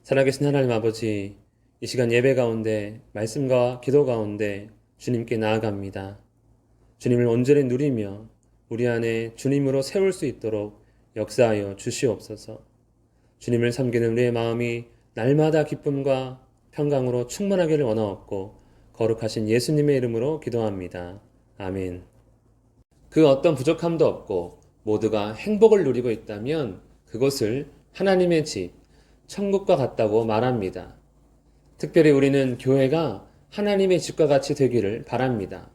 살아계신 하나님 아버지, 이 시간 예배 가운데 말씀과 기도 가운데 주님께 나아갑니다. 주님을 온전히 누리며 우리 안에 주님으로 세울 수 있도록 역사하여 주시옵소서. 주님을 섬기는 우리의 마음이 날마다 기쁨과 평강으로 충만하기를 원하옵고 거룩하신 예수님의 이름으로 기도합니다. 아멘. 그 어떤 부족함도 없고 모두가 행복을 누리고 있다면 그것을 하나님의 집, 천국과 같다고 말합니다. 특별히 우리는 교회가 하나님의 집과 같이 되기를 바랍니다.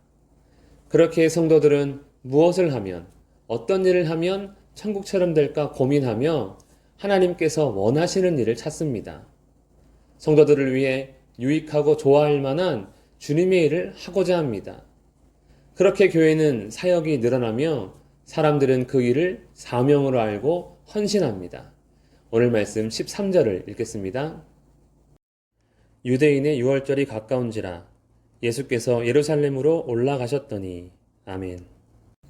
그렇게 성도들은 무엇을 하면, 어떤 일을 하면 천국처럼 될까 고민하며 하나님께서 원하시는 일을 찾습니다. 성도들을 위해 유익하고 좋아할 만한 주님의 일을 하고자 합니다. 그렇게 교회는 사역이 늘어나며 사람들은 그 일을 사명으로 알고 헌신합니다. 오늘 말씀 13절을 읽겠습니다. 유대인의 유월절이 가까운지라 예수께서 예루살렘으로 올라가셨더니. 아멘.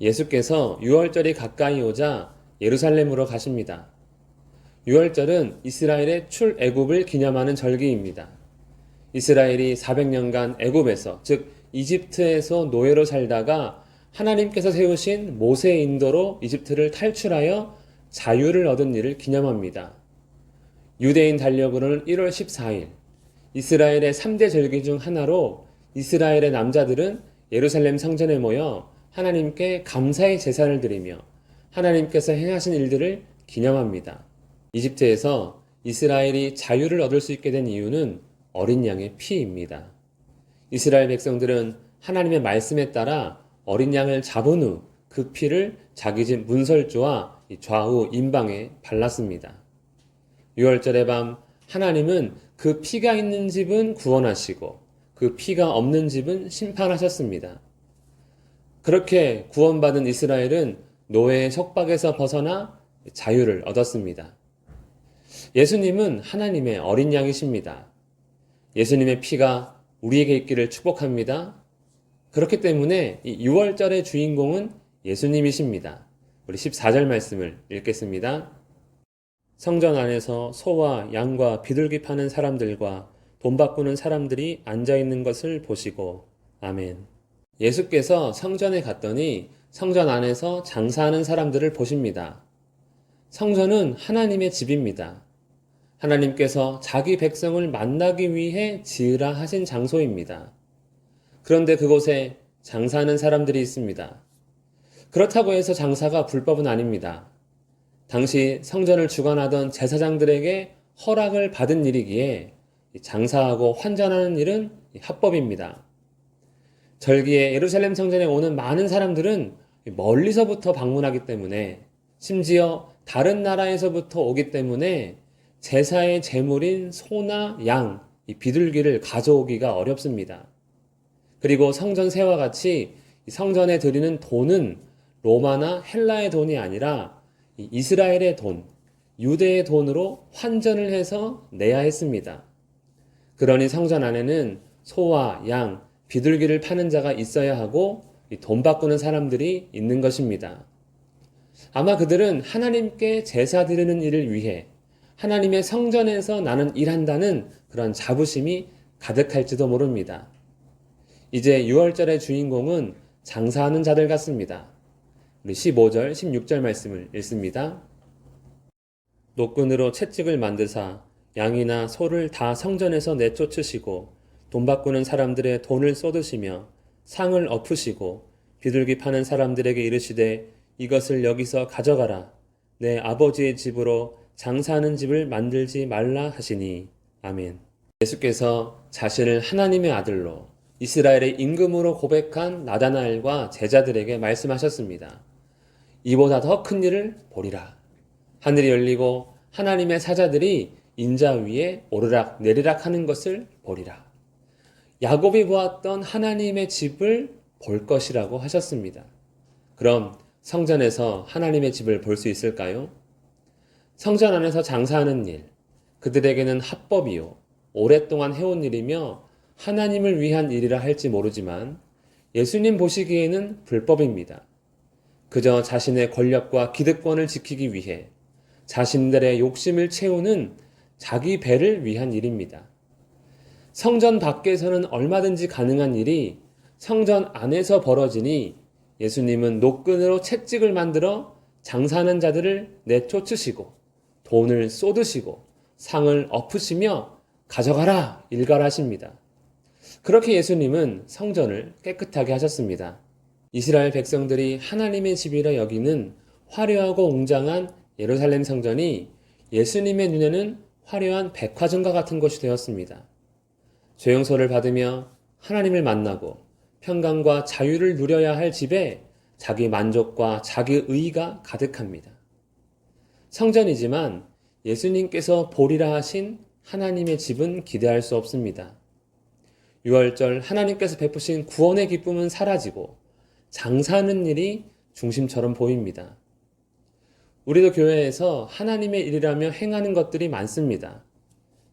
예수께서 유월절이 가까이 오자 예루살렘으로 가십니다. 유월절은 이스라엘의 출애굽을 기념하는 절기입니다. 이스라엘이 400년간 애굽에서, 즉 이집트에서 노예로 살다가 하나님께서 세우신 모세의 인도로 이집트를 탈출하여 자유를 얻은 일을 기념합니다. 유대인 달력으로는 1월 14일, 이스라엘의 3대 절기 중 하나로 이스라엘의 남자들은 예루살렘 성전에 모여 하나님께 감사의 제사를 드리며 하나님께서 행하신 일들을 기념합니다. 이집트에서 이스라엘이 자유를 얻을 수 있게 된 이유는 어린 양의 피입니다. 이스라엘 백성들은 하나님의 말씀에 따라 어린 양을 잡은 후 그 피를 자기 집 문설주와 좌우 임방에 발랐습니다. 유월절의 밤 하나님은 그 피가 있는 집은 구원하시고 그 피가 없는 집은 심판하셨습니다. 그렇게 구원받은 이스라엘은 노예의 속박에서 벗어나 자유를 얻었습니다. 예수님은 하나님의 어린 양이십니다. 예수님의 피가 우리에게 있기를 축복합니다. 그렇기 때문에 이 6월절의 주인공은 예수님이십니다. 우리 14절 말씀을 읽겠습니다. 성전 안에서 소와 양과 비둘기 파는 사람들과 돈 바꾸는 사람들이 앉아있는 것을 보시고. 아멘. 예수께서 성전에 갔더니 성전 안에서 장사하는 사람들을 보십니다. 성전은 하나님의 집입니다. 하나님께서 자기 백성을 만나기 위해 지으라 하신 장소입니다. 그런데 그곳에 장사하는 사람들이 있습니다. 그렇다고 해서 장사가 불법은 아닙니다. 당시 성전을 주관하던 제사장들에게 허락을 받은 일이기에 장사하고 환전하는 일은 합법입니다. 절기에 예루살렘 성전에 오는 많은 사람들은 멀리서부터 방문하기 때문에, 심지어 다른 나라에서부터 오기 때문에 제사의 제물인 소나 양, 이 비둘기를 가져오기가 어렵습니다. 그리고 성전세와 같이 성전에 드리는 돈은 로마나 헬라의 돈이 아니라 이스라엘의 돈, 유대의 돈으로 환전을 해서 내야 했습니다. 그러니 성전 안에는 소와 양, 비둘기를 파는 자가 있어야 하고 돈 바꾸는 사람들이 있는 것입니다. 아마 그들은 하나님께 제사 드리는 일을 위해 하나님의 성전에서 나는 일한다는 그런 자부심이 가득할지도 모릅니다. 이제 6월절의 주인공은 장사하는 자들 같습니다. 우리 15절, 16절 말씀을 읽습니다. 노끈으로 채찍을 만드사 양이나 소를 다 성전에서 내쫓으시고 돈 바꾸는 사람들의 돈을 쏟으시며 상을 엎으시고 비둘기 파는 사람들에게 이르시되 이것을 여기서 가져가라. 내 아버지의 집으로 장사하는 집을 만들지 말라 하시니. 아멘. 예수께서 자신을 하나님의 아들로 이스라엘의 임금으로 고백한 나다나엘과 제자들에게 말씀하셨습니다. 이보다 더 큰 일을 보리라. 하늘이 열리고 하나님의 사자들이 인자 위에 오르락 내리락 하는 것을 보리라. 야곱이 보았던 하나님의 집을 볼 것이라고 하셨습니다. 그럼 성전에서 하나님의 집을 볼 수 있을까요? 성전 안에서 장사하는 일, 그들에게는 합법이요, 오랫동안 해온 일이며 하나님을 위한 일이라 할지 모르지만 예수님 보시기에는 불법입니다. 그저 자신의 권력과 기득권을 지키기 위해 자신들의 욕심을 채우는 자기 배를 위한 일입니다. 성전 밖에서는 얼마든지 가능한 일이 성전 안에서 벌어지니 예수님은 노끈으로 채찍을 만들어 장사하는 자들을 내쫓으시고 돈을 쏟으시고 상을 엎으시며 가져가라 일갈하십니다. 그렇게 예수님은 성전을 깨끗하게 하셨습니다. 이스라엘 백성들이 하나님의 집이라 여기는 화려하고 웅장한 예루살렘 성전이 예수님의 눈에는 화려한 백화점과 같은 것이 되었습니다. 죄용서를 받으며 하나님을 만나고 평강과 자유를 누려야 할 집에 자기 만족과 자기 의의가 가득합니다. 성전이지만 예수님께서 보리라 하신 하나님의 집은 기대할 수 없습니다. 유월절 하나님께서 베푸신 구원의 기쁨은 사라지고 장사하는 일이 중심처럼 보입니다. 우리도 교회에서 하나님의 일이라며 행하는 것들이 많습니다.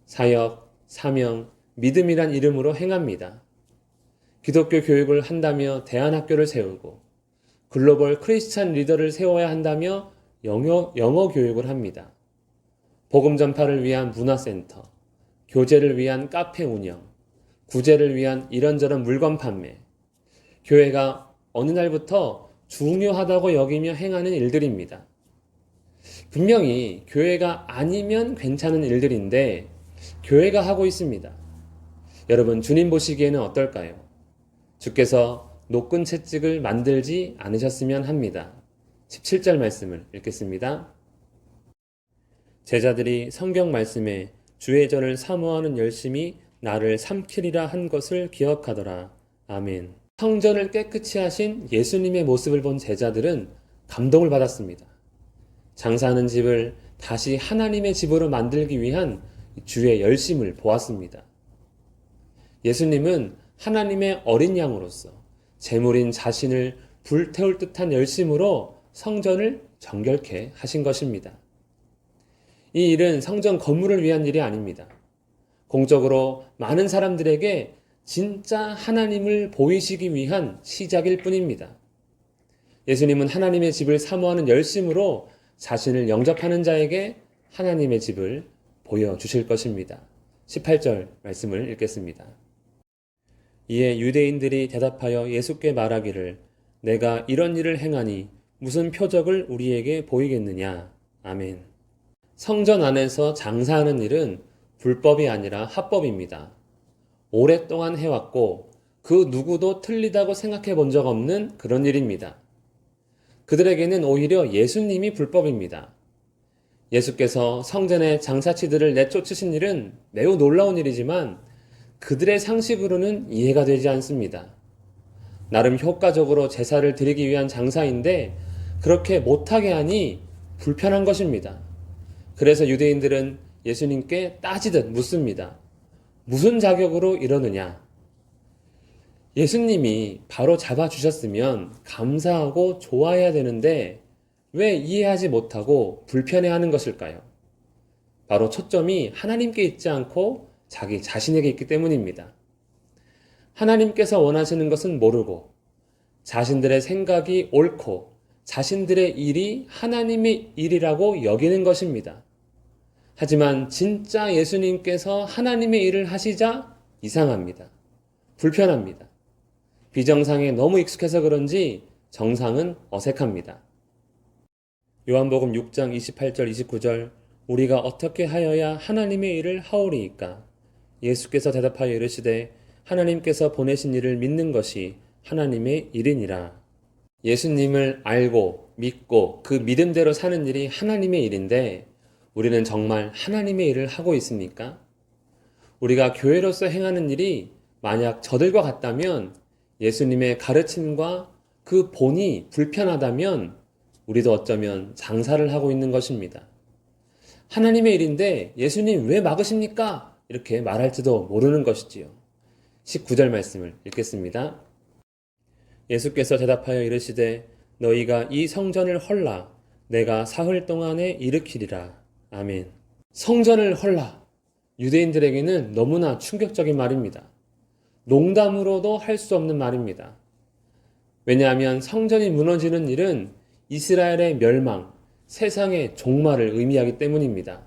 사역, 사명, 믿음이란 이름으로 행합니다. 기독교 교육을 한다며 대안학교를 세우고 글로벌 크리스찬 리더를 세워야 한다며 영어 교육을 합니다. 복음 전파를 위한 문화센터, 교제를 위한 카페 운영, 구제를 위한 이런저런 물건 판매, 교회가 어느 날부터 중요하다고 여기며 행하는 일들입니다. 분명히 교회가 아니면 괜찮은 일들인데 교회가 하고 있습니다. 여러분, 주님 보시기에는 어떨까요? 주께서 노끈 채찍을 만들지 않으셨으면 합니다. 17절 말씀을 읽겠습니다. 제자들이 성경 말씀에 주의 전을 사모하는 열심이 나를 삼키리라 한 것을 기억하더라. 아멘. 성전을 깨끗이 하신 예수님의 모습을 본 제자들은 감동을 받았습니다. 장사하는 집을 다시 하나님의 집으로 만들기 위한 주의 열심을 보았습니다. 예수님은 하나님의 어린 양으로서 제물인 자신을 불태울 듯한 열심으로 성전을 정결케 하신 것입니다. 이 일은 성전 건물을 위한 일이 아닙니다. 공적으로 많은 사람들에게 진짜 하나님을 보이시기 위한 시작일 뿐입니다. 예수님은 하나님의 집을 사모하는 열심으로 자신을 영접하는 자에게 하나님의 집을 보여주실 것입니다. 18절 말씀을 읽겠습니다. 이에 유대인들이 대답하여 예수께 말하기를 내가 이런 일을 행하니 무슨 표적을 우리에게 보이겠느냐. 아멘. 성전 안에서 장사하는 일은 불법이 아니라 합법입니다. 오랫동안 해왔고 그 누구도 틀리다고 생각해 본 적 없는 그런 일입니다. 그들에게는 오히려 예수님이 불법입니다. 예수께서 성전의 장사치들을 내쫓으신 일은 매우 놀라운 일이지만 그들의 상식으로는 이해가 되지 않습니다. 나름 효과적으로 제사를 드리기 위한 장사인데 그렇게 못하게 하니 불편한 것입니다. 그래서 유대인들은 예수님께 따지듯 묻습니다. 무슨 자격으로 이러느냐? 예수님이 바로 잡아주셨으면 감사하고 좋아해야 되는데 왜 이해하지 못하고 불편해하는 것일까요? 바로 초점이 하나님께 있지 않고 자기 자신에게 있기 때문입니다. 하나님께서 원하시는 것은 모르고 자신들의 생각이 옳고 자신들의 일이 하나님의 일이라고 여기는 것입니다. 하지만 진짜 예수님께서 하나님의 일을 하시자 이상합니다. 불편합니다. 비정상에 너무 익숙해서 그런지 정상은 어색합니다. 요한복음 6장 28절 29절 우리가 어떻게 하여야 하나님의 일을 하오리이까? 예수께서 대답하여 이르시되 하나님께서 보내신 일을 믿는 것이 하나님의 일이니라. 예수님을 알고 믿고 그 믿음대로 사는 일이 하나님의 일인데 우리는 정말 하나님의 일을 하고 있습니까? 우리가 교회로서 행하는 일이 만약 저들과 같다면 예수님의 가르침과 그 본이 불편하다면 우리도 어쩌면 장사를 하고 있는 것입니다. 하나님의 일인데 예수님 왜 막으십니까? 이렇게 말할지도 모르는 것이지요. 19절 말씀을 읽겠습니다. 예수께서 대답하여 이르시되 너희가 이 성전을 헐라 내가 사흘 동안에 일으키리라. 아멘. 성전을 헐라. 유대인들에게는 너무나 충격적인 말입니다. 농담으로도 할 수 없는 말입니다. 왜냐하면 성전이 무너지는 일은 이스라엘의 멸망, 세상의 종말을 의미하기 때문입니다.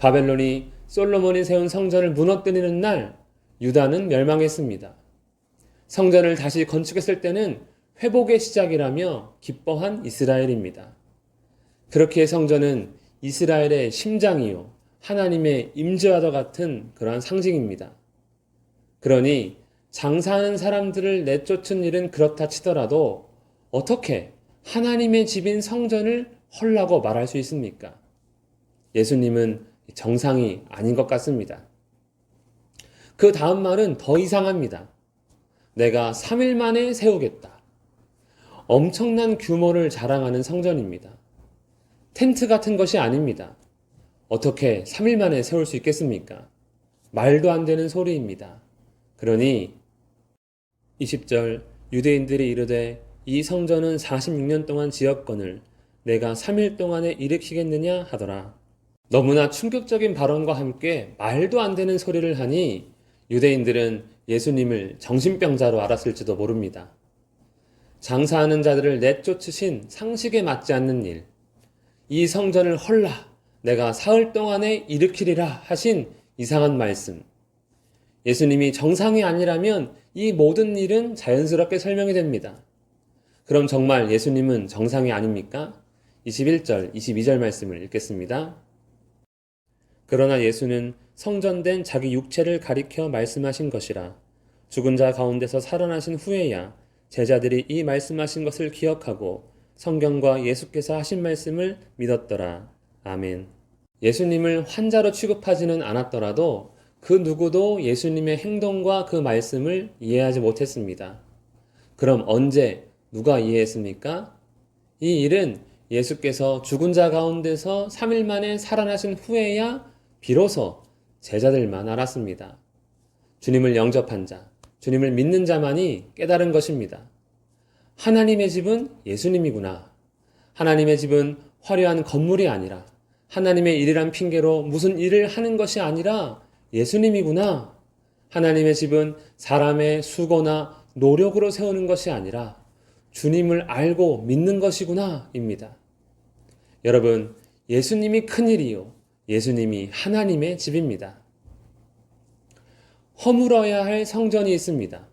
바벨론이 솔로몬이 세운 성전을 무너뜨리는 날 유다는 멸망했습니다. 성전을 다시 건축했을 때는 회복의 시작이라며 기뻐한 이스라엘입니다. 그렇기에 성전은 이스라엘의 심장이요 하나님의 임재와도 같은 그러한 상징입니다. 그러니 장사하는 사람들을 내쫓은 일은 그렇다 치더라도 어떻게 하나님의 집인 성전을 헐라고 말할 수 있습니까? 예수님은 정상이 아닌 것 같습니다. 그 다음 말은 더 이상합니다. 내가 3일 만에 세우겠다. 엄청난 규모를 자랑하는 성전입니다. 텐트 같은 것이 아닙니다. 어떻게 3일 만에 세울 수 있겠습니까? 말도 안 되는 소리입니다. 그러니 20절 유대인들이 이르되 이 성전은 46년 동안 지었거늘 내가 3일 동안에 일으키겠느냐 하더라. 너무나 충격적인 발언과 함께 말도 안 되는 소리를 하니 유대인들은 예수님을 정신병자로 알았을지도 모릅니다. 장사하는 자들을 내쫓으신 상식에 맞지 않는 일, 이 성전을 헐라 내가 사흘 동안에 일으키리라 하신 이상한 말씀. 예수님이 정상이 아니라면 이 모든 일은 자연스럽게 설명이 됩니다. 그럼 정말 예수님은 정상이 아닙니까? 21절, 22절 말씀을 읽겠습니다. 그러나 예수는 성전된 자기 육체를 가리켜 말씀하신 것이라. 죽은 자 가운데서 살아나신 후에야 제자들이 이 말씀하신 것을 기억하고 성경과 예수께서 하신 말씀을 믿었더라. 아멘. 예수님을 환자로 취급하지는 않았더라도 그 누구도 예수님의 행동과 그 말씀을 이해하지 못했습니다. 그럼 언제 누가 이해했습니까? 이 일은 예수께서 죽은 자 가운데서 3일 만에 살아나신 후에야 비로소 제자들만 알았습니다. 주님을 영접한 자, 주님을 믿는 자만이 깨달은 것입니다. 하나님의 집은 예수님이구나. 하나님의 집은 화려한 건물이 아니라 하나님의 일이란 핑계로 무슨 일을 하는 것이 아니라 예수님이구나. 하나님의 집은 사람의 수고나 노력으로 세우는 것이 아니라 주님을 알고 믿는 것이구나 입니다. 여러분, 예수님이 큰일이요. 예수님이 하나님의 집입니다. 허물어야 할 성전이 있습니다.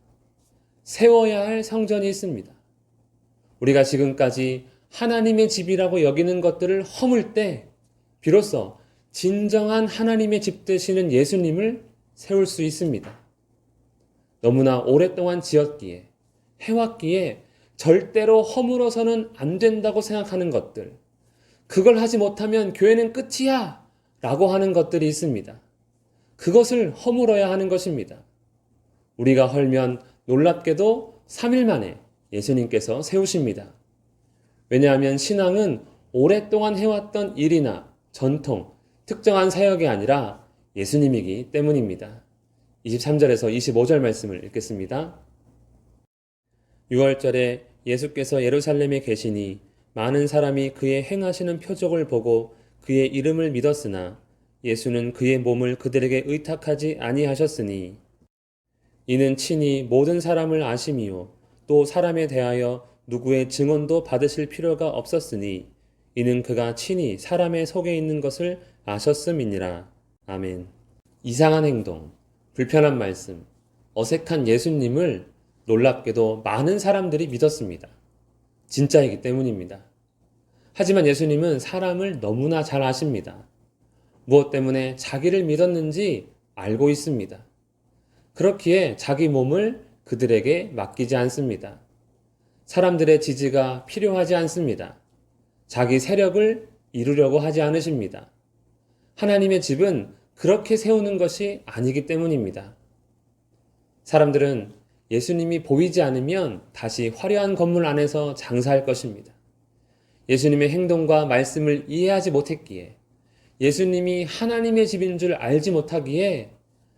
세워야 할 성전이 있습니다. 우리가 지금까지 하나님의 집이라고 여기는 것들을 허물 때 비로소 진정한 하나님의 집 되시는 예수님을 세울 수 있습니다. 너무나 오랫동안 지었기에 해왔기에 절대로 허물어서는 안 된다고 생각하는 것들, 그걸 하지 못하면 교회는 끝이야 라고 하는 것들이 있습니다. 그것을 허물어야 하는 것입니다. 우리가 헐면 놀랍게도 3일 만에 예수님께서 세우십니다. 왜냐하면 신앙은 오랫동안 해왔던 일이나 전통, 특정한 사역이 아니라 예수님이기 때문입니다. 23절에서 25절 말씀을 읽겠습니다. 6월절에 예수께서 예루살렘에 계시니 많은 사람이 그의 행하시는 표적을 보고 그의 이름을 믿었으나 예수는 그의 몸을 그들에게 의탁하지 아니하셨으니 이는 친히 모든 사람을 아심이요 또 사람에 대하여 누구의 증언도 받으실 필요가 없었으니 이는 그가 친히 사람의 속에 있는 것을 아셨음이니라. 아멘. 이상한 행동, 불편한 말씀, 어색한 예수님을 놀랍게도 많은 사람들이 믿었습니다. 진짜이기 때문입니다. 하지만 예수님은 사람을 너무나 잘 아십니다. 무엇 때문에 자기를 믿었는지 알고 있습니다. 그렇기에 자기 몸을 그들에게 맡기지 않습니다. 사람들의 지지가 필요하지 않습니다. 자기 세력을 이루려고 하지 않으십니다. 하나님의 집은 그렇게 세우는 것이 아니기 때문입니다. 사람들은 예수님이 보이지 않으면 다시 화려한 건물 안에서 장사할 것입니다. 예수님의 행동과 말씀을 이해하지 못했기에 예수님이 하나님의 집인 줄 알지 못하기에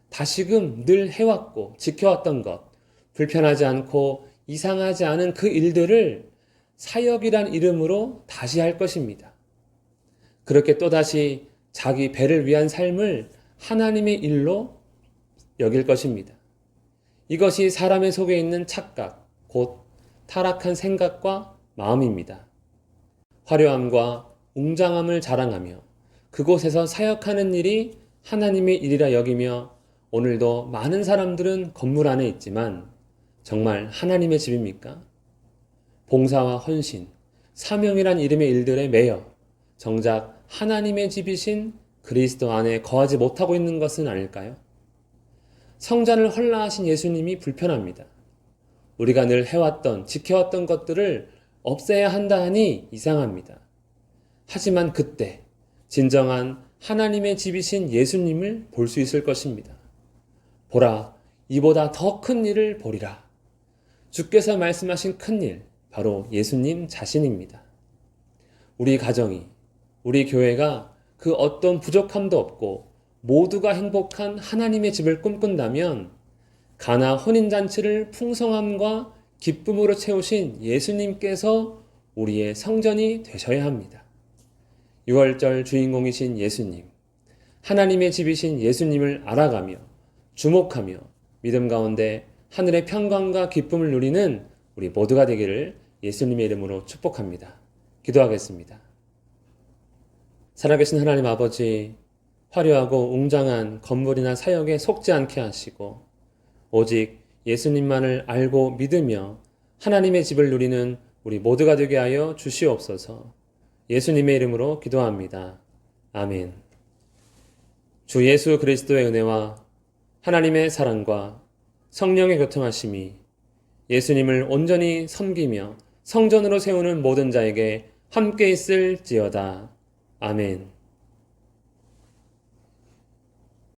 다시금 늘 해왔고 지켜왔던 것, 불편하지 않고 이상하지 않은 그 일들을 사역이란 이름으로 다시 할 것입니다. 그렇게 또다시 자기 배를 위한 삶을 하나님의 일로 여길 것입니다. 이것이 사람의 속에 있는 착각, 곧 타락한 생각과 마음입니다. 화려함과 웅장함을 자랑하며 그곳에서 사역하는 일이 하나님의 일이라 여기며 오늘도 많은 사람들은 건물 안에 있지만 정말 하나님의 집입니까? 봉사와 헌신, 사명이란 이름의 일들에 매여 정작 하나님의 집이신 그리스도 안에 거하지 못하고 있는 것은 아닐까요? 성전을 헐라하신 예수님이 불편합니다. 우리가 늘 해왔던, 지켜왔던 것들을 없애야 한다 하니 이상합니다. 하지만 그때 진정한 하나님의 집이신 예수님을 볼 수 있을 것입니다. 보라, 이보다 더 큰 일을 보리라. 주께서 말씀하신 큰 일, 바로 예수님 자신입니다. 우리 가정이, 우리 교회가 그 어떤 부족함도 없고 모두가 행복한 하나님의 집을 꿈꾼다면 가나 혼인잔치를 풍성함과 기쁨으로 채우신 예수님께서 우리의 성전이 되셔야 합니다. 6월절 주인공이신 예수님, 하나님의 집이신 예수님을 알아가며 주목하며 믿음 가운데 하늘의 평강과 기쁨을 누리는 우리 모두가 되기를 예수님의 이름으로 축복합니다. 기도하겠습니다. 살아계신 하나님 아버지, 화려하고 웅장한 건물이나 사역에 속지 않게 하시고 오직 예수님만을 알고 믿으며 하나님의 집을 누리는 우리 모두가 되게 하여 주시옵소서. 예수님의 이름으로 기도합니다. 아멘. 주 예수 그리스도의 은혜와 하나님의 사랑과 성령의 교통하심이 예수님을 온전히 섬기며 성전으로 세우는 모든 자에게 함께 있을지어다. 아멘.